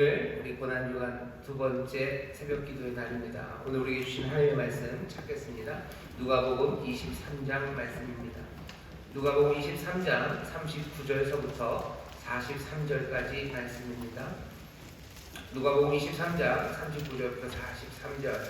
오늘 우리 고난주간 두 번째 새벽 기도의 날입니다. 오늘 우리에게 주신 하나님의 말씀 찾겠습니다. 누가복음 23장 말씀입니다. 누가복음 23장 39절서부터 43절까지 말씀입니다. 누가복음 23장 39절부터 43절.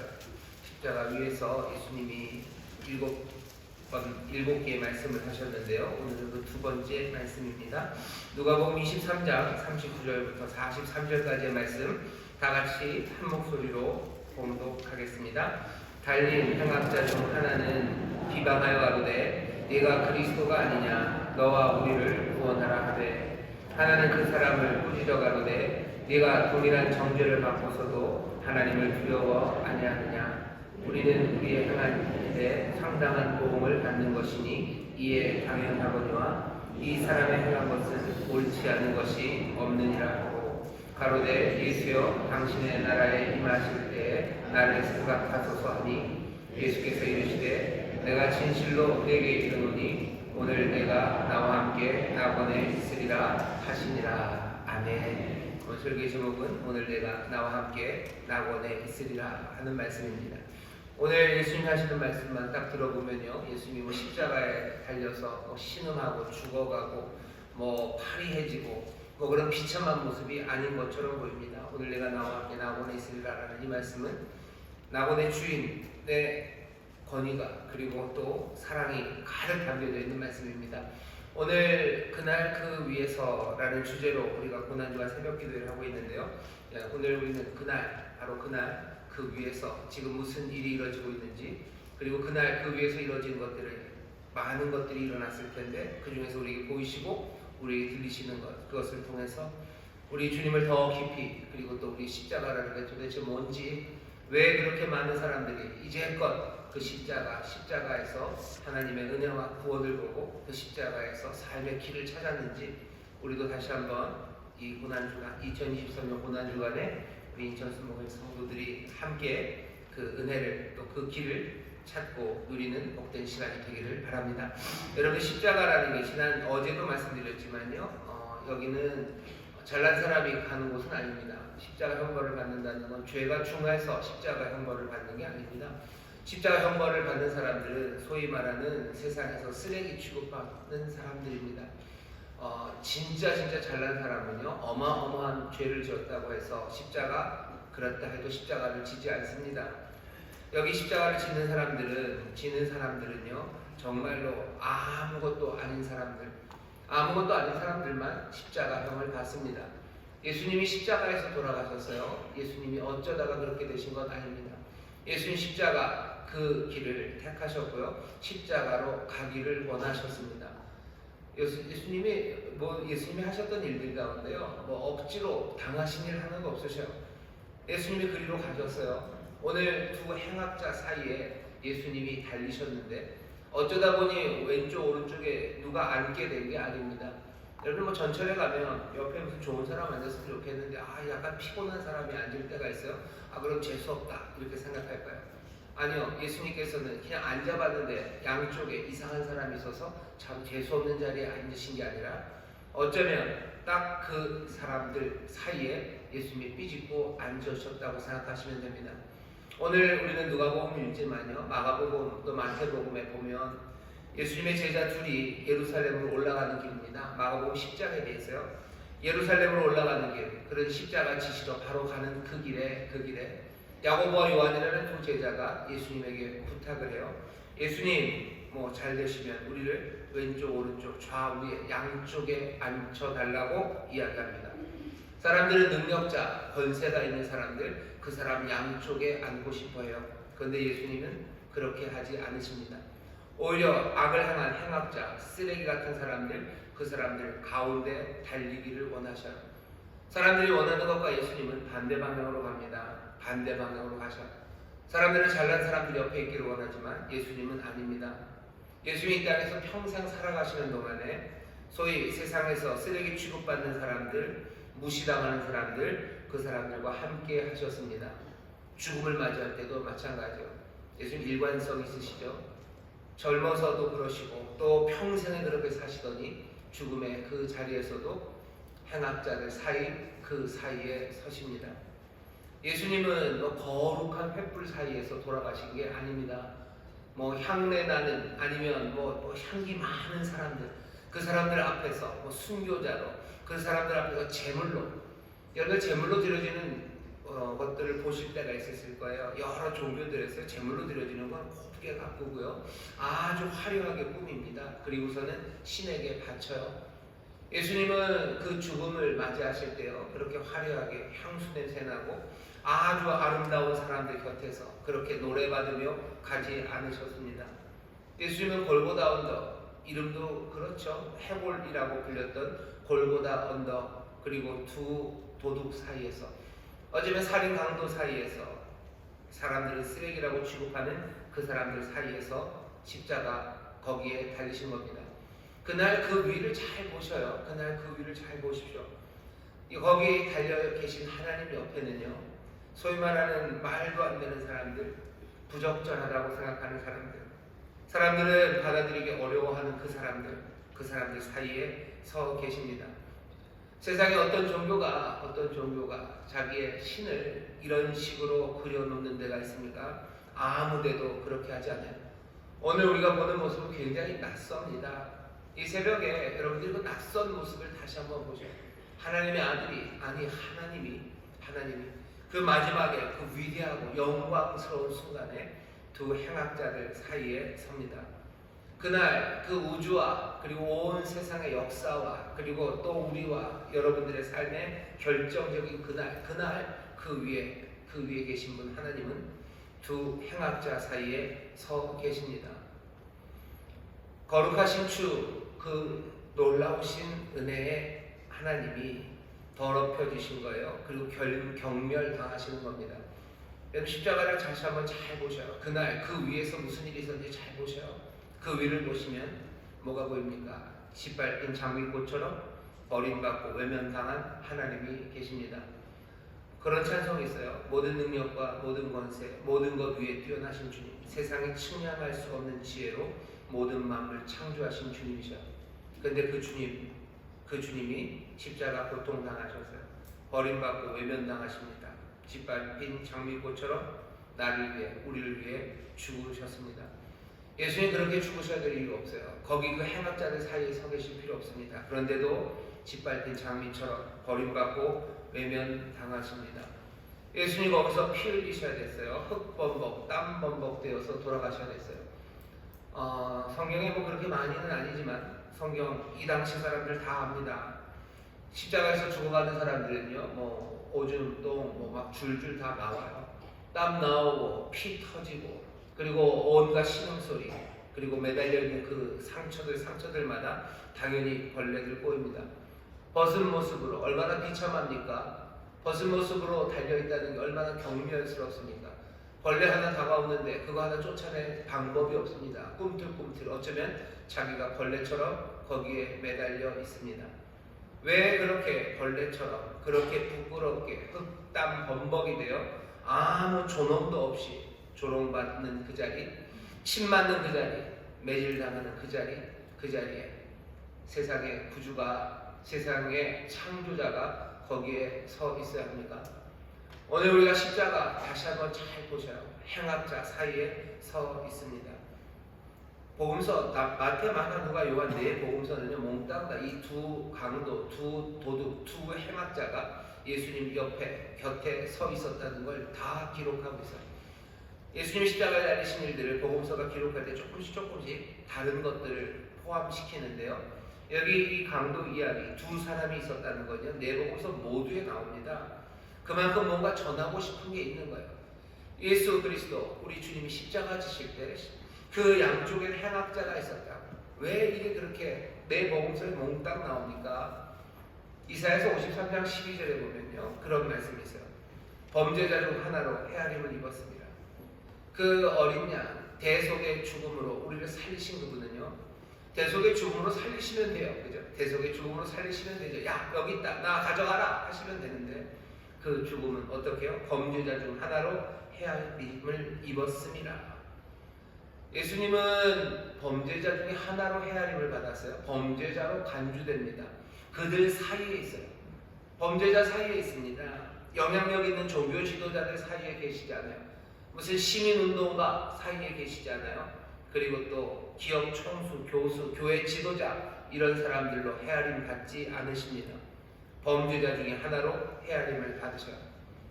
십자가 위에서 예수님이 일곱 개의 말씀을 하셨는데요. 오늘은 그 두 번째 말씀입니다. 누가복음 23장 39절부터 43절까지의 말씀 다 같이 한 목소리로 봉독하겠습니다. 달린 행악자 중 하나는 비방하여 가로되 네가 그리스도가 아니냐 너와 우리를 구원하라 하되, 하나는 그 사람을 꾸짖어 가로되 네가 동일한 정죄를 받고서도 하나님을 두려워 아니하느냐. 우리는 우리의 행한 일에 상당한 보응을 받는 것이니 이에 당연하거니와 이 사람의 행한 것은 옳지 않은 것이 없느니라 하고, 가로되 예수여 당신의 나라에 임하실 때에 나를 생각하소서 하니, 예수께서 이르시되 내가 진실로 네게 이르노니 오늘 내가 나와 함께 낙원에 있으리라 하시니라. 아멘. 설교의 제목은 오늘 내가 나와 함께 낙원에 있으리라 하는 말씀입니다. 오늘 예수님 하시는 말씀만 딱 들어보면요, 예수님은 십자가에 달려서 신음하고 죽어가고 파리해지고 그런 비참한 모습이 아닌 것처럼 보입니다. 오늘 내가 나와 함께 낙원에 있으리라라는 이 말씀은 낙원의 주인의 권위가 그리고 또 사랑이 가득 담겨져 있는 말씀입니다. 오늘 그날 그 위에서라는 주제로 우리가 고난주와 새벽 기도를 하고 있는데요. 오늘 우리는 그날, 바로 그날 그 위에서 지금 무슨 일이 이루어지고 있는지, 그리고 그날 그 위에서 이루어진 것들을, 많은 것들이 일어났을 텐데 그 중에서 우리에게 보이시고 우리에게 들리시는 것, 그것을 통해서 우리 주님을 더 깊이, 그리고 또 우리 십자가라는 게 도대체 뭔지, 왜 그렇게 많은 사람들이 이제껏 그 십자가에서 하나님의 은혜와 구원을 보고 그 십자가에서 삶의 길을 찾았는지, 우리도 다시 한번 이 고난주간, 2023년 고난주간에 우리 인천 순복음 성도들이 함께 그 은혜를, 또 그 길을 찾고 누리는 복된 시간이 되기를 바랍니다. 여러분, 십자가라는 게 어제도 말씀드렸지만요, 여기는 잘난 사람이 가는 곳은 아닙니다. 십자가 형벌을 받는다는 건 죄가 중해서 십자가 형벌을 받는 게 아닙니다. 십자가 형벌을 받는 사람들은 소위 말하는 세상에서 쓰레기 취급받는 사람들입니다. 진짜 잘난 사람은요, 어마어마한 죄를 지었다고 해서 십자가, 그렇다 해도 십자가를 지지 않습니다. 여기 십자가를 지는 사람들은요, 정말로 아무것도 아닌 사람들만 십자가형을 받습니다. 예수님이 십자가에서 돌아가셨어요. 예수님이 어쩌다가 그렇게 되신 건 아닙니다. 예수님 십자가 그 길을 택하셨고요, 십자가로 가기를 원하셨습니다. 예수님이 하셨던 일들 가운데요, 억지로 당하신 일 하나도 없으셔요. 예수님이 그리로 가셨어요. 오늘 두 행악자 사이에 예수님이 달리셨는데 어쩌다 보니 왼쪽 오른쪽에 누가 앉게 된 게 아닙니다. 여러분, 전철에 가면 옆에 무슨 좋은 사람 앉았으면 좋겠는데 약간 피곤한 사람이 앉을 때가 있어요. 그럼 재수없다 이렇게 생각할까요? 아니요, 예수님께서는 그냥 앉아봤는데 양쪽에 이상한 사람이 있어서 참 재수없는 자리에 앉으신 게 아니라, 어쩌면 딱 그 사람들 사이에 예수님이 삐집고 앉으셨다고 생각하시면 됩니다. 오늘 우리는 누가복음 읽지만요, 마가복음 또 마태복음에 보면 예수님의 제자 둘이 예루살렘으로 올라가는 길입니다. 마가복음 10장에 대해서요, 예루살렘으로 올라가는 길, 그런 십자가 지시러 바로 가는 그 길에 야고보와 요한이라는 두 제자가 예수님에게 부탁을 해요. 예수님, 잘 되시면 우리를 왼쪽 오른쪽 좌우에 양쪽에 앉혀달라고 이야기합니다. 사람들은 능력자, 권세가 있는 사람들, 그 사람 양쪽에 앉고 싶어해요. 그런데 예수님은 그렇게 하지 않으십니다. 오히려 악을 향한 행악자, 쓰레기 같은 사람들, 그 사람들 가운데 달리기를 원하셔요. 사람들이 원하는 것과 예수님은 반대 방향으로 갑니다. 반대 방향으로 가셔. 사람들은 잘난 사람들 옆에 있기를 원하지만 예수님은 아닙니다. 예수님이 이 땅에서 평생 살아가시는 동안에 소위 세상에서 쓰레기 취급받는 사람들, 무시당하는 사람들, 그 사람들과 함께 하셨습니다. 죽음을 맞이할 때도 마찬가지요. 예수님 일관성 있으시죠? 젊어서도 그러시고 또 평생에 그렇게 사시더니 죽음의 그 자리에서도 행악자들 사이 그 사이에 서십니다. 예수님은 거룩한 횃불 사이에서 돌아가신 게 아닙니다. 향내 나는 아니면 향기 많은 사람들, 그 사람들 앞에서 순교자로, 그 사람들 앞에서 제물로, 여러분 제물로 드려지는 것들을 보실 때가 있었을 거예요. 여러 종교들에서 제물로 드려지는 건 곱게 가꾸고요, 아주 화려하게 꾸밉니다. 그리고서는 신에게 바쳐요. 예수님은 그 죽음을 맞이하실 때요, 그렇게 화려하게 향수 냄새 나고 아주 아름다운 사람들 곁에서 그렇게 노래받으며 가지 않으셨습니다. 예수님은 골고다 언덕, 이름도 그렇죠, 해골이라고 불렸던 골고다 언덕, 그리고 두 도둑 사이에서, 어쩌면 살인 강도 사이에서, 사람들은 쓰레기라고 취급하는 그 사람들 사이에서 십자가 거기에 달리신 겁니다. 그날 그 위를 잘 보셔요. 그날 그 위를 잘 보십시오. 거기에 달려 계신 하나님 옆에는요, 소위 말하는 말도 안 되는 사람들, 부적절하다고 생각하는 사람들, 사람들은 받아들이기 어려워하는 그 사람들 사이에 서 계십니다. 세상에 어떤 종교가 자기의 신을 이런 식으로 그려놓는 데가 있습니까? 아무 데도 그렇게 하지 않아요. 오늘 우리가 보는 모습은 굉장히 낯섭니다. 이 새벽에 여러분들이 그 낯선 모습을 다시 한번 보세요. 하나님의 아들이, 아니 하나님이 그 마지막에 그 위대하고 영광스러운 순간에 두 행악자들 사이에 섭니다. 그날 그 우주와 그리고 온 세상의 역사와 그리고 또 우리와 여러분들의 삶의 결정적인 그날 그 위에 계신 분 하나님은 두 행악자 사이에 서 계십니다. 거룩하신 주, 그 놀라우신 은혜의 하나님이 더럽혀 주신 거예요. 그리고 경멸당하시는 겁니다. 여러분 십자가를 다시 한번 잘 보셔요. 그날 그 위에서 무슨 일이 있었는지 잘 보셔요. 그 위를 보시면 뭐가 보입니까? 짓밟힌 장미꽃처럼 버림받고 외면당한 하나님이 계십니다. 그런 찬송이 있어요. 모든 능력과 모든 권세, 모든 것 위에 뛰어나신 주님, 세상에 측량할 수 없는 지혜로 모든 만물을 창조하신 주님이셔. 근데 그 주님이 십자가 고통당하셨어요. 버림받고 외면당하십니다. 짓밟힌 장미꽃처럼 나를 위해, 우리를 위해 죽으셨습니다. 예수님 그렇게 죽으셔야 될 이유 없어요. 거기 그 행악자들 사이에 서 계실 필요 없습니다. 그런데도 짓밟힌 장미처럼 버림받고 외면당하십니다. 예수님 거기서 피 흘리셔야 됐어요. 흙범벅, 땀범벅 되어서 돌아가셔야 됐어요. 성경에 그렇게 많이는 아니지만 성경 이 당시 사람들 다 압니다. 십자가에서 죽어가는 사람들은요, 오줌, 똥, 막 줄줄 다 나와요. 땀 나오고 피 터지고 그리고 온갖 신음소리, 그리고 매달려 있는 그 상처들마다 당연히 벌레들 꼬입니다. 벗은 모습으로 얼마나 비참합니까? 벗은 모습으로 달려있다는 게 얼마나 경멸스럽습니까? 벌레 하나 다가오는데 그거 하나 쫓아낼 방법이 없습니다. 꿈틀꿈틀 어쩌면 자기가 벌레처럼 거기에 매달려 있습니다. 왜 그렇게 벌레처럼 그렇게 부끄럽게 흙땀 범벅이 되어 아무 존엄도 없이 조롱받는 그 자리, 침 맞는 그 자리, 매질당하는 그 자리에 세상의 구주가, 세상의 창조자가 거기에 서 있어야 합니까? 오늘 우리가 십자가 다시 한번 잘 보셔요. 행악자 사이에 서 있습니다. 복음서 마태, 마가, 누가, 요한 네 복음서는요, 몽땅 이 두 강도, 두 도둑, 두 행악자가 예수님 옆에 곁에 서 있었다는 걸 다 기록하고 있어요. 예수님 십자가에 달리신 일들을 복음서가 기록할 때 조금씩 다른 것들을 포함시키는데요. 여기 이 강도 이야기, 두 사람이 있었다는 건요, 네 복음서 모두에 나옵니다. 그만큼 뭔가 전하고 싶은 게 있는 거예요. 예수 그리스도, 우리 주님이 십자가 지실 때 그 양쪽에 행악자가 있었다. 왜 이게 그렇게 네 복음서에 몽땅 나옵니까? 이사야서 53장 12절에 보면요, 그런 말씀이 있어요. 범죄자 중 하나로 헤아림을 입었습니다. 그 어린 양 대속의 죽음으로 우리를 살리신 그분은요, 대속의 죽음으로 살리시면 돼요. 그죠? 대속의 죽음으로 살리시면 되죠. 야, 여기 있다, 나 가져가라 하시면 되는데, 그 죽음은 어떻게 해요? 범죄자 중 하나로 헤아림을 입었습니다. 예수님은 범죄자 중에 하나로 헤아림을 받았어요. 범죄자로 간주됩니다. 그들 사이에 있어요. 범죄자 사이에 있습니다. 영향력 있는 종교 지도자들 사이에 계시지 않아요. 무슨 시민운동가 사이에 계시지 않아요. 그리고 또 기업 총수, 교수, 교회 지도자 이런 사람들로 헤아림 받지 않으십니다. 범죄자 중에 하나로 헤아림을 받으셔요.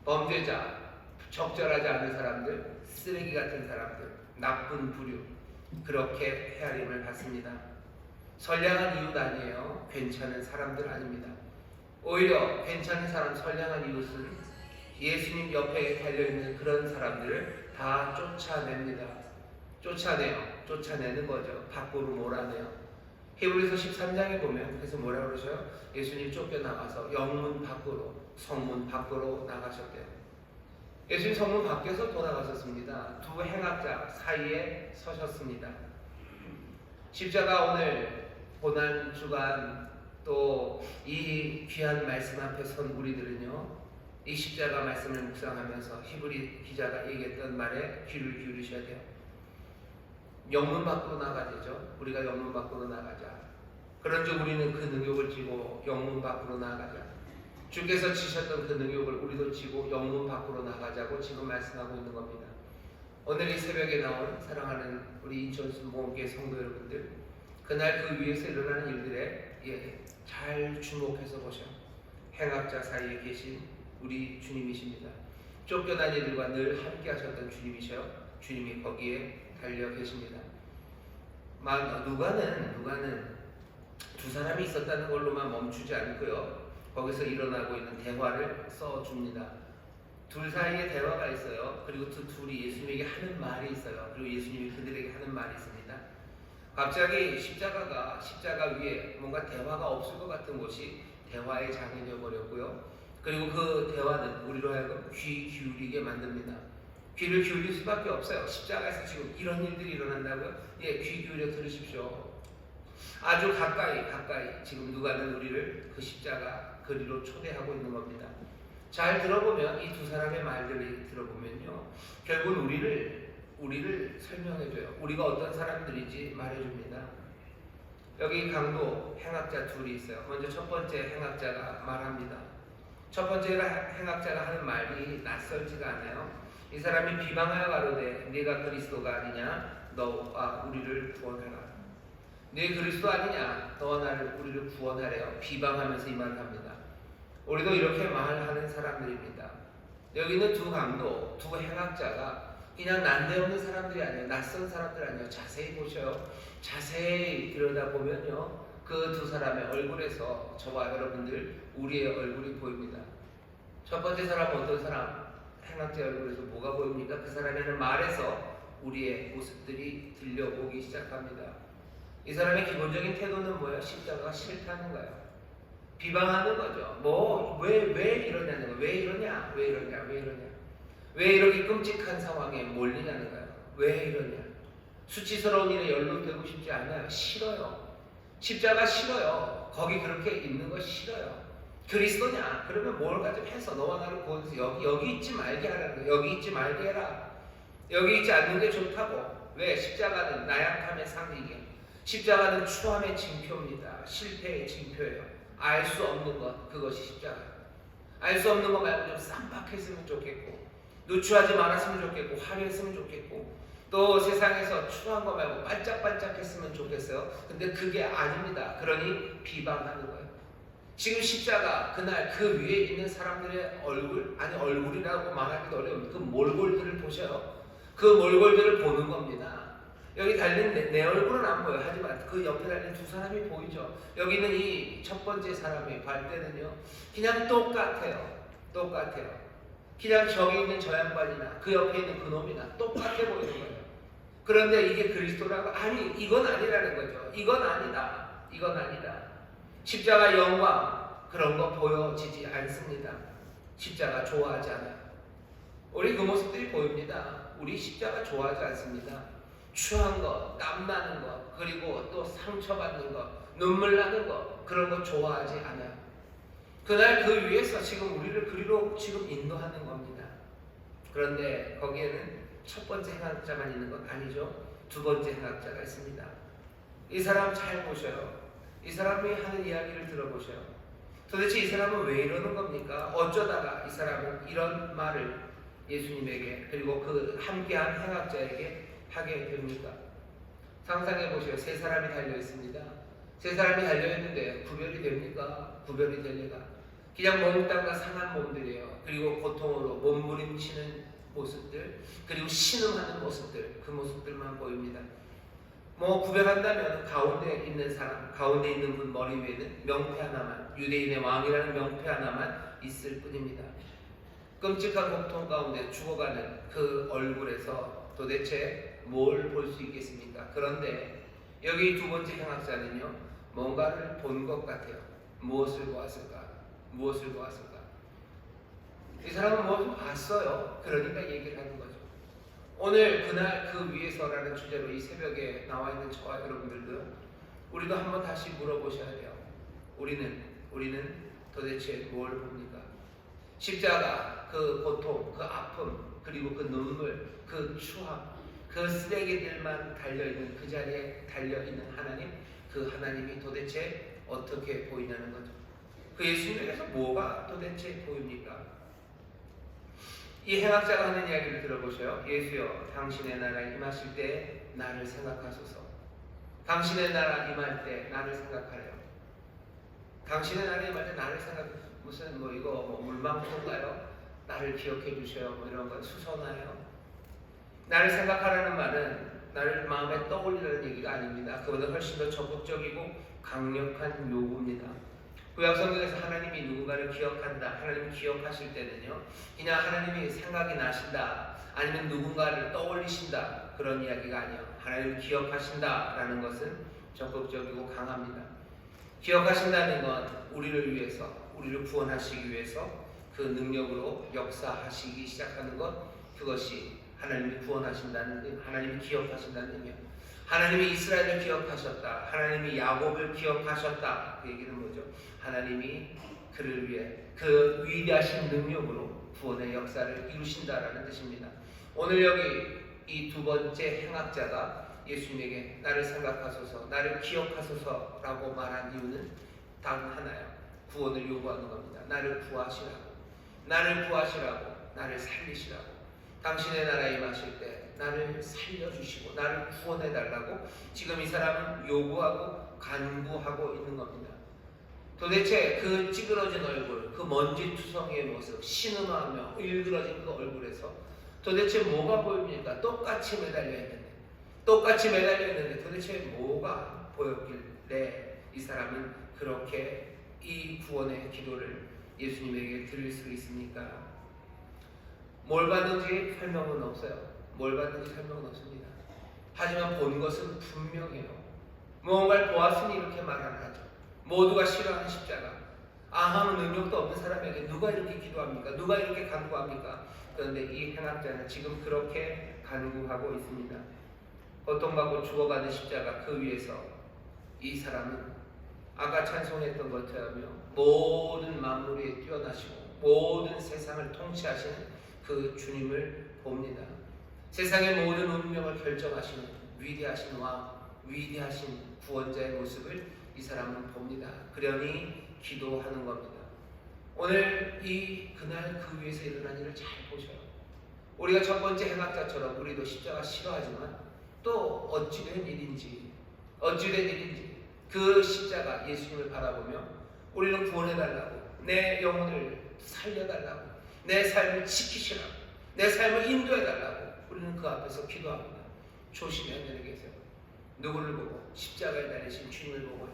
범죄자, 적절하지 않은 사람들, 쓰레기 같은 사람들, 나쁜 부류 그렇게 헤아림을 받습니다. 선량한 이웃 아니에요. 괜찮은 사람들 아닙니다. 오히려 괜찮은 사람, 선량한 이웃은 예수님 옆에 달려있는 그런 사람들을 다 쫓아냅니다. 쫓아내는 거죠. 밖으로 몰아내요. 히브리서 13장에 보면 그래서 뭐라 그러셔요? 예수님 쫓겨나가서 영문 밖으로, 성문 밖으로 나가셨대요. 예수님 성문 밖에서 돌아가셨습니다. 두 행악자 사이에 서셨습니다. 십자가 오늘 고난 주간 또 이 귀한 말씀 앞에 선 우리들은요, 이 십자가 말씀을 묵상하면서 히브리 기자가 얘기했던 말에 귀를 기울이셔야 돼요. 영문 밖으로 나가야죠. 우리가 영문 밖으로 나가자. 그런즉 우리는 그 능욕을 지고 영문 밖으로 나가자. 주께서 지셨던 그 능욕을 우리도 지고 영문 밖으로 나가자고 지금 말씀하고 있는 겁니다. 오늘 이 새벽에 나온 사랑하는 우리 인천수 모험교회 성도 여러분들, 그날 그 위에서 일어나는 일들에 잘 주목해서 보셔. 행악자 사이에 계신 우리 주님이십니다. 쫓겨난 이들과 늘 함께 하셨던 주님이셔요. 주님이 거기에 달려 계십니다. 누가는 두 사람이 있었다는 걸로만 멈추지 않고요, 거기서 일어나고 있는 대화를 써줍니다. 둘 사이에 대화가 있어요. 그리고 둘이 예수님에게 하는 말이 있어요. 그리고 예수님이 그들에게 하는 말이 있습니다. 갑자기 십자가 위에 뭔가 대화가 없을 것 같은 곳이 대화의 장이 되어버렸고요. 그리고 그 대화는 우리로 하여금 귀 기울이게 만듭니다. 귀를 기울일 수밖에 없어요. 십자가에서 지금 이런 일들이 일어난다고요? 귀 기울여 들으십시오. 아주 가까이 지금 누가는 우리를 그 십자가 거리로 초대하고 있는 겁니다. 잘 들어보면 이 두 사람의 말들을 들어보면요, 결국은 우리를 설명해줘요. 우리가 어떤 사람들인지 말해줍니다. 여기 강도 행악자 둘이 있어요. 먼저 첫 번째 행악자가 말합니다. 첫 번째 행악자가 하는 말이 낯설지가 않아요. 이 사람이 비방하여 가로되 네가 그리스도가 아니냐, 너와 우리를 구원하라. 네 그리스도 아니냐, 너와 나를 우리를 구원하래요. 비방하면서 이 말을 합니다. 우리도 이렇게 말하는 사람들입니다. 여기는 두 강도, 두 행악자가 그냥 난데없는 사람들이 아니에요. 낯선 사람들 아니에요. 자세히 보셔요. 자세히 들여다보면요, 그 두 사람의 얼굴에서 저와 여러분들 우리의 얼굴이 보입니다. 첫 번째 사람은 어떤 사람? 행악자 얼굴에서 뭐가 보입니까? 그 사람의 말에서 우리의 모습들이 들려오기 시작합니다. 이 사람의 기본적인 태도는 뭐예요? 십자가가 싫다는 거예요. 비방하는 거죠. 왜 이러냐는 거예요. 왜 이러냐? 왜 이렇게 끔찍한 상황에 몰리냐는 거예요. 왜 이러냐? 수치스러운 일에 연루되고 싶지 않아요. 싫어요. 십자가 싫어요. 거기 그렇게 있는 거 싫어요. 그리스도냐? 그러면 뭘 가지고 해서 너와 나를 구원해서 여기 있지 말게 하라는 거예요. 여기 있지 말게 해라. 여기 있지 않는 게 좋다고. 왜? 십자가는 나약함의 상징이에요. 십자가는 추함의 징표입니다. 실패의 징표예요. 알 수 없는 것, 그것이 십자가예요. 알 수 없는 것 말고 좀 쌈박했으면 좋겠고, 누추하지 말았으면 좋겠고, 화려했으면 좋겠고, 또 세상에서 추한 거 말고 반짝반짝했으면 좋겠어요. 근데 그게 아닙니다. 그러니 비방하는 거예요. 지금 십자가, 그날 그 위에 있는 사람들의 얼굴이라고 말하기도 어려운 그 몰골들을 보셔요. 그 몰골들을 보는 겁니다. 여기 달린 내 얼굴은 안 보여요. 하지만 그 옆에 달린 두 사람이 보이죠. 여기 있는 이 첫 번째 사람의 발대는요, 그냥 똑같아요. 그냥 저기 있는 저 양반이나 그 옆에 있는 그 놈이나 똑같아 보이는 거예요. 그런데 이게 그리스도라고? 아니, 이건 아니라는 거죠. 이건 아니다. 십자가 영광, 그런 거 보여지지 않습니다. 십자가 좋아하지 않아요. 우리 그 모습들이 보입니다. 우리 십자가 좋아하지 않습니다. 추한 것, 땀나는 것, 그리고 또 상처받는 것, 눈물 나는 것, 그런 거 좋아하지 않아요. 그날 그 위에서 지금 우리를 그리로 지금 인도하는 겁니다. 그런데 거기에는 첫 번째 행악자만 있는 건 아니죠. 두 번째 행악자가 있습니다. 이 사람 잘 보셔요. 이 사람이 하는 이야기를 들어보셔요. 도대체 이 사람은 왜 이러는 겁니까? 어쩌다가 이 사람은 이런 말을 예수님에게 그리고 그 함께한 행악자에게 하게 됩니까? 상상해 보세요. 세 사람이 달려 있습니다. 세 사람이 달려 있는데 구별이 됩니까? 구별이 될 리가. 그냥 몽땅과 상한 몸들이에요. 그리고 고통으로 몸부림치는 모습들, 그리고 신음하는 모습들, 그 모습들만 보입니다. 뭐 구별한다면 가운데 있는 사람, 가운데 있는 분 머리 위에는 명패 하나만, 유대인의 왕이라는 명패 하나만 있을 뿐입니다. 끔찍한 고통 가운데 죽어가는 그 얼굴에서 도대체 뭘 볼 수 있겠습니까? 그런데 여기 두 번째 행악자는요, 뭔가를 본 것 같아요. 무엇을 보았을까? 무엇을 보았을까? 이 사람은 무엇을 봤어요. 그러니까 얘기를 하는 거죠. 오늘 그날 그 위에서라는 주제로 이 새벽에 나와 있는 저와 여러분들도 우리도 한번 다시 물어보셔야 돼요. 우리는 도대체 뭘 봅니까? 십자가, 그 고통, 그 아픔, 그리고 그 눈물, 그 추함, 그 쓰레기들만 달려있는 그 자리에 달려있는 하나님, 그 하나님이 도대체 어떻게 보이냐는 거죠. 그 예수님에게서 뭐가 도대체 보입니까? 이 행악자가 하는 이야기를 들어보세요. 예수여, 당신의 나라에 임하실 때 나를 생각하소서. 당신의 나라 임할 때 나를 생각하래요. 당신의 나라에 임할 때 나를 무슨 이거 물망토인가요? 나를 기억해 주셔요. 이런 건 수선화요. 나를 생각하라는 말은 나를 마음에 떠올리라는 얘기가 아닙니다. 그보다 훨씬 더 적극적이고 강력한 요구입니다. 구약성경에서 하나님이 누군가를 기억한다, 하나님이 기억하실 때는요, 그냥 하나님이 생각이 나신다, 아니면 누군가를 떠올리신다, 그런 이야기가 아니에요. 하나님이 기억하신다라는 것은 적극적이고 강합니다. 기억하신다는 건 우리를 위해서, 우리를 구원하시기 위해서 그 능력으로 역사하시기 시작하는 것, 그것이 하나님이 구원하신다는, 하나님이 기억하신다는 의미예요. 하나님이 이스라엘을 기억하셨다, 하나님이 야곱을 기억하셨다, 그 얘기는 뭐죠? 하나님이 그를 위해 그 위대하신 능력으로 구원의 역사를 이루신다라는 뜻입니다. 오늘 여기 이 두 번째 행악자가 예수님에게 나를 생각하소서, 나를 기억하소서 라고 말한 이유는 단 하나예요. 구원을 요구하는 겁니다. 나를 구하시라고, 나를 구하시라고, 나를 살리시라고. 당신의 나라에 임하실 때 나를 살려주시고 나를 구원해달라고 지금 이 사람은 요구하고 간구하고 있는 겁니다. 도대체 그 찌그러진 얼굴, 그 먼지투성이의 모습, 신음하며 일그러진 그 얼굴에서 도대체 뭐가 보입니까? 똑같이 매달려 있는데 도대체 뭐가 보였길래 이 사람은 그렇게 이 구원의 기도를 예수님에게 드릴 수 있습니까? 뭘 봤는지 설명은 없어요. 뭘 봤는지 설명은 없습니다. 하지만 본 것은 분명해요. 무언가를 보았으니 이렇게 말을 하죠. 모두가 싫어하는 십자가. 아무 능력도 없는 사람에게 누가 이렇게 기도합니까? 누가 이렇게 간구합니까? 그런데 이 행악자는 지금 그렇게 간구하고 있습니다. 고통받고 죽어가는 십자가 그 위에서 이 사람은 아까 찬송했던 것처럼 모든 만물에 뛰어나시고 모든 세상을 통치하시는 그 주님을 봅니다. 세상의 모든 운명을 결정하시는 위대하신 왕, 위대하신 구원자의 모습을 이 사람은 봅니다. 그러니 기도하는 겁니다. 오늘 그날 그 위에서 일어난 일을 잘 보셔요. 우리가 첫 번째 행악자처럼 우리도 십자가 싫어하지만 또 어찌된 일인지 그 십자가 예수님을 바라보며 우리는 구원해달라고, 내 영혼을 살려달라고, 내 삶을 지키시라고, 내 삶을 인도해달라고 우리는 그 앞에서 기도합니다. 조심해야 되는 게세요. 누구를 보고? 십자가에 달리신 주님을 보고요.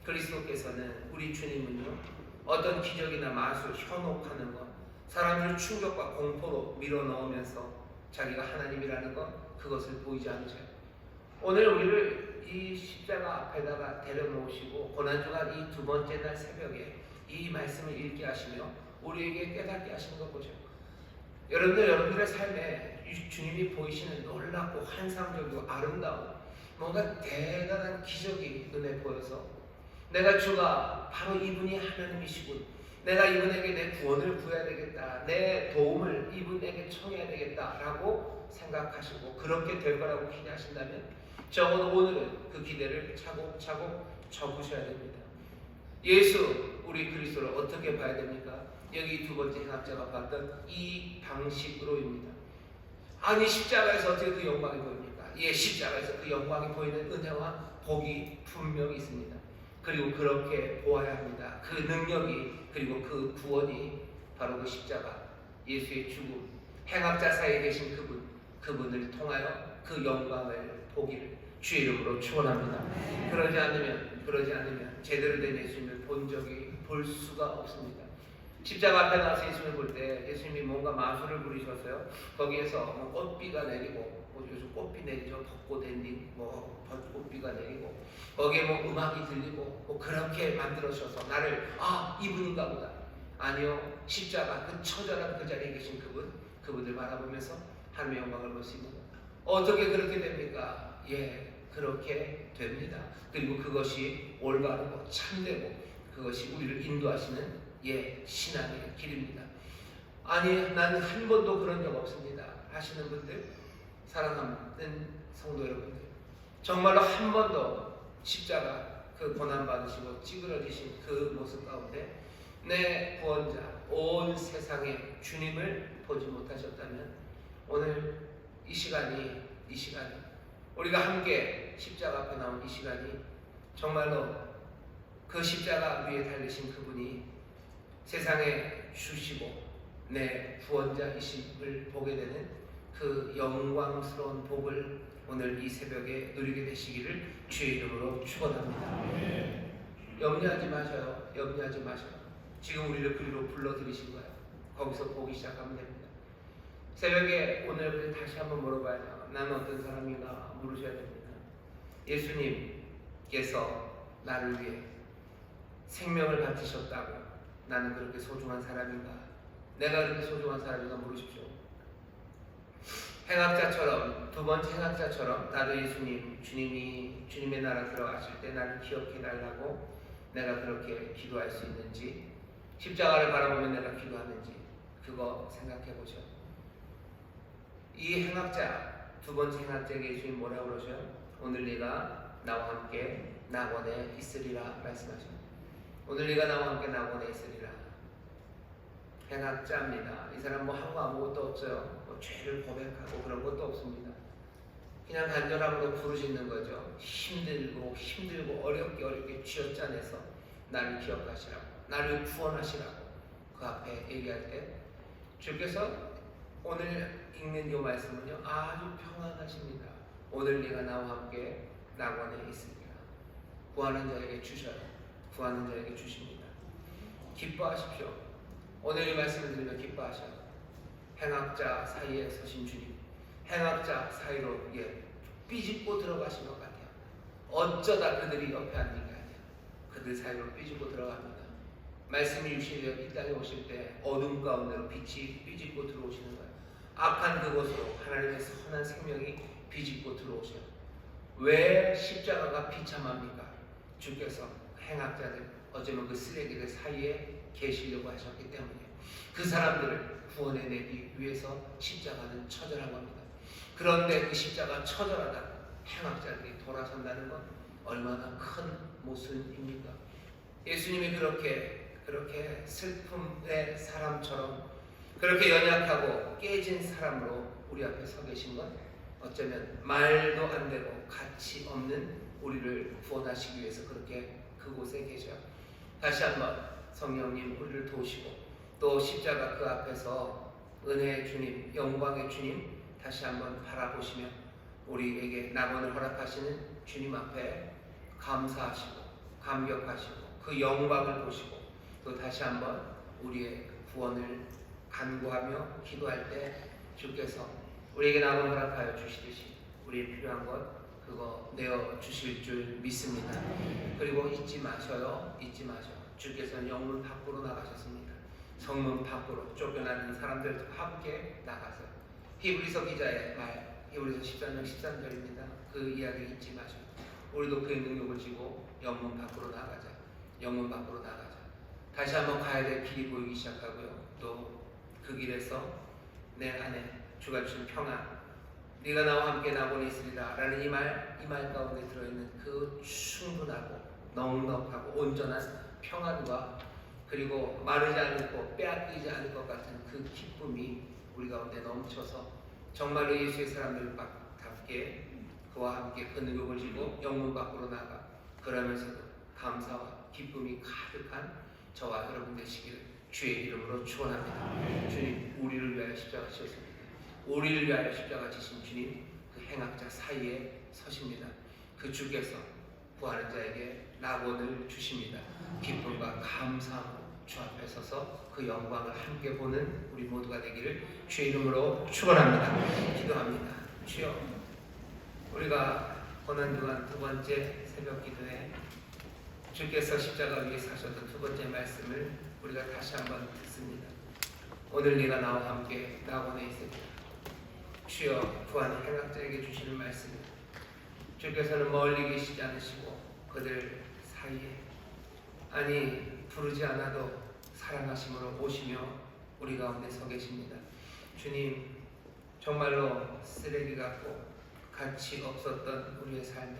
그리스도께서는, 우리 주님은요, 어떤 기적이나 마술, 현혹하는 것, 사람들을 충격과 공포로 밀어넣으면서 자기가 하나님이라는 것, 그것을 보이지 않으셔요. 오늘 우리를 이 십자가 앞에다가 데려놓으시고 고난주간 이 두 번째 날 새벽에 이 말씀을 읽게 하시며 우리에게 깨닫게 하시는 것 보죠. 여러분들의 삶에 주님이 보이시는 놀랍고 환상적이고 아름다운 뭔가 대단한 기적이 눈에 보여서 주가 바로 이분이 하나님이시군, 내가 이분에게 내 구원을 구해야 되겠다, 내 도움을 이분에게 청해야 되겠다 라고 생각하시고 그렇게 될 거라고 기대하신다면 적어도 오늘은 그 기대를 차곡차곡 접으셔야 됩니다. 예수 우리 그리스도를 어떻게 봐야 됩니까? 여기 두 번째 행악자가 봤던 이 방식으로입니다. 아니 십자가에서 어떻게 그 영광이 보입니까? 예, 십자가에서 그 영광이 보이는 은혜와 복이 분명히 있습니다. 그리고 그렇게 보아야 합니다. 그 능력이 그리고 그 구원이 바로 그 십자가, 예수의 죽음, 행악자 사이에 계신 그분을 통하여 그 영광을 보기를 주의 이름으로 축원합니다. 그러지 않으면 제대로 된 예수님을 볼 수가 없습니다. 십자가 앞에 나와서 예수님을 볼 때 예수님이 뭔가 마술을 부리셨어요. 거기에서 뭐 꽃비가 내리고, 뭐 요즘 꽃비 내리죠. 벚꽃 엔딩, 뭐 벚꽃비가 내리고, 거기에 뭐 음악이 들리고, 뭐 그렇게 만들어셔서 나를 이분인가 보다. 아니요, 십자가 그 처절한 그 자리에 계신 그분을 바라보면서 하나님의 영광을 볼 수 있는 것. 어떻게 그렇게 됩니까? 예, 그렇게 됩니다. 그리고 그것이 올바르고 참되고 그것이 우리를 인도하시는 신앙의 길입니다. 아니 나는 한 번도 그런 적 없습니다 하시는 분들, 사랑하는 성도 여러분들, 정말로 한 번도 십자가 그 고난받으시고 찌그러지신 그 모습 가운데 내 구원자 온 세상의 주님을 보지 못하셨다면 오늘 이 시간이 우리가 함께 십자가 앞에 나온 이 시간이 정말로 그 십자가 위에 달리신 그분이 세상에 주시고 내 구원자이심을 보게 되는 그 영광스러운 복을 오늘 이 새벽에 누리게 되시기를 주의 이름으로 축원합니다. 염려하지 마셔요. 지금 우리를 그리로 불러들이신 거예요. 거기서 보기 시작하면 됩니다. 새벽에 오늘 다시 한번 물어봐요. 나는 어떤 사람인가 물으셔야 됩니다. 예수님께서 나를 위해 생명을 바치셨다고 나는 그렇게 소중한 사람인가? 내가 그렇게 소중한 사람인가 물으십시오. 행악자처럼, 두 번째 행악자처럼 나도 주님이 주님의 나라 들어가실 때 나를 기억해 달라고 내가 그렇게 기도할 수 있는지, 십자가를 바라보며 내가 기도하는지 그거 생각해 보죠. 이 행악자, 두 번째 행악자에게 예수님 뭐라고 그러셔요? 오늘 네가 나와 함께 낙원에 있으리라 말씀하십니다. 오늘 네가 나와 함께 낙원에 있으리라. 행악자입니다. 이 사람 뭐 하고 아무것도 없어요. 뭐 죄를 고백하고 그런 것도 없습니다. 그냥 간절함으로 부르짖는 거죠. 힘들고 어렵게 쥐어짜내서 나를 기억하시라고, 나를 구원하시라고 그 앞에 얘기할 때 주께서 오늘 읽는 이 말씀은요 아주 평안하십니다. 오늘 네가 나와 함께 낙원에 있으리라. 구하는 자에게 주셔요. 구하는 자에게 주십니다. 기뻐하십시오. 오늘 이 말씀을 들으면 기뻐하셔요. 행악자 사이에 서신 주님, 행악자 사이로 삐집고 들어가신 것 같아요. 어쩌다 그들이 옆에 앉는 게 아니에요. 그들 사이로 삐집고 들어갑니다. 말씀이 유실되어 이 땅에 오실 때 어둠 가운데로 빛이 삐집고 들어오시는 거예요. 악한 그곳으로 하나님의 선한 생명이 비집고 들어오셔요. 왜 십자가가 비참합니까? 주께서 행악자들, 어쩌면 그 쓰레기들 사이에 계시려고 하셨기 때문이에요. 그 사람들을 구원해내기 위해서 십자가는 처절한 겁니다. 그런데 그 십자가 처절하다 행악자들이 돌아선다는 건 얼마나 큰 모순입니까? 예수님이 그렇게 슬픔의 사람처럼 그렇게 연약하고 깨진 사람으로 우리 앞에 서 계신 건 어쩌면 말도 안 되고 가치 없는 우리를 구원하시기 위해서 그렇게 그곳에 계셔요. 다시 한번 성령님 우리를 도우시고 또 십자가 그 앞에서 은혜의 주님, 영광의 주님 다시 한번 바라보시며 우리에게 낙원을 허락하시는 주님 앞에 감사하시고 감격하시고 그 영광을 보시고 또 다시 한번 우리의 구원을 간구하며 기도할 때 주께서 우리에게 낙원을 허락하여 주시듯이 우리의 필요한 것 그거 내어 주실 줄 믿습니다. 그리고 잊지 마셔요. 주께서는 영문 밖으로 나가셨습니다. 성문 밖으로 쫓겨나는 사람들과 함께 나가세요. 히브리서 기자의 말, 히브리서 13장 13절입니다. 그 이야기 잊지 마셔요. 우리도 그의 능력을 지고 영문 밖으로 나가자. 다시 한번 가야 될 길이 보이기 시작하고요. 또 그 길에서 내 안에 주가 주신 평안, 네가 나와 함께 낙원에 있으리라 라는 이 말 가운데 들어있는 그 충분하고 넉넉하고 온전한 평안과 그리고 마르지 않고 빼앗기지 않을 것 같은 그 기쁨이 우리 가운데 넘쳐서 정말로 예수의 사람들답게 그와 함께 그 능력을 지고 영문 밖으로 나가 그러면서도 감사와 기쁨이 가득한 저와 여러분 되시기를 주의 이름으로 축원합니다. 주님, 우리를 위하여 십자가 지셨습니다. 우리를 위하여 십자가 지신 주님, 그 행악자 사이에 서십니다. 그 주께서 구하는 자에게 낙원을 주십니다. 기쁨과 감사함으로 주 앞에 서서 그 영광을 함께 보는 우리 모두가 되기를 주의 이름으로 축원합니다. 기도합니다. 주여, 우리가 고난주간 두 번째 새벽 기도에 주께서 십자가 위에 사셨던 두 번째 말씀을 우리가 다시 한번 듣습니다. 오늘 네가 나와 함께 낙원에 있으리라. 주여, 구하는 행악자에게 주시는 말씀입니다. 주께서는 멀리 계시지 않으시고 그들 사이에, 아니 부르지 않아도 사랑하심으로 오시며 우리 가운데 서 계십니다. 주님, 정말로 쓰레기 같고 가치 없었던 우리의 삶에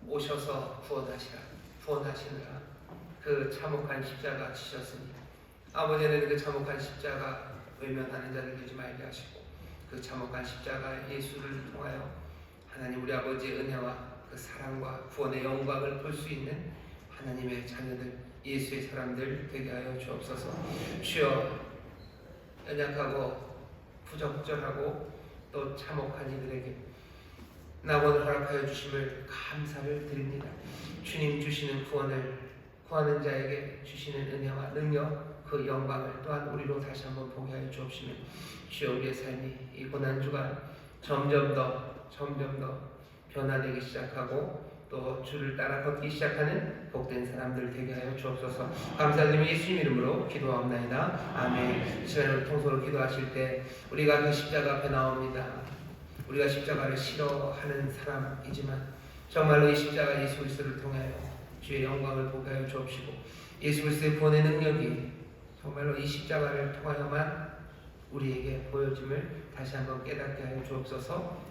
오셔서 구원하시느라 그 참혹한 십자가 지셨으니 아버지는 그 참혹한 십자가 외면하는 자를 되지 말게 하시고 그 참혹한 십자가 예수를 통하여 하나님 우리 아버지의 은혜와 그 사랑과 구원의 영광을 볼 수 있는 하나님의 자녀들, 예수의 사람들 되게 하여 주옵소서. 주여, 연약하고 부적절하고 또 참혹한 이들에게 낙원을 허락하여 주심을 감사를 드립니다. 주님 주시는 구원을 구하는 자에게 주시는 은혜와 능력, 그 영광을 또한 우리로 다시 한번 보게 하여 주옵시면 주여, 우리의 삶이 이 고난주간 점점 더 변화되기 시작하고 또 주를 따라 걷기 시작하는 복된 사람들 되게 하여 주옵소서. 감사드리며 예수님 이름으로 기도하옵나이다. 아멘. 시간을 통솔로 기도하실 때 우리가 그 십자가 앞에 나옵니다. 우리가 십자가를 싫어하는 사람이지만 정말로 이 십자가 예수 그리스도를 통하여 주의 영광을 보게 하여 주옵시고 예수 그리스도의 구원의 능력이 정말로 이 십자가를 통하여만 우리에게 보여짐을 다시 한번 깨닫게 하여 주옵소서.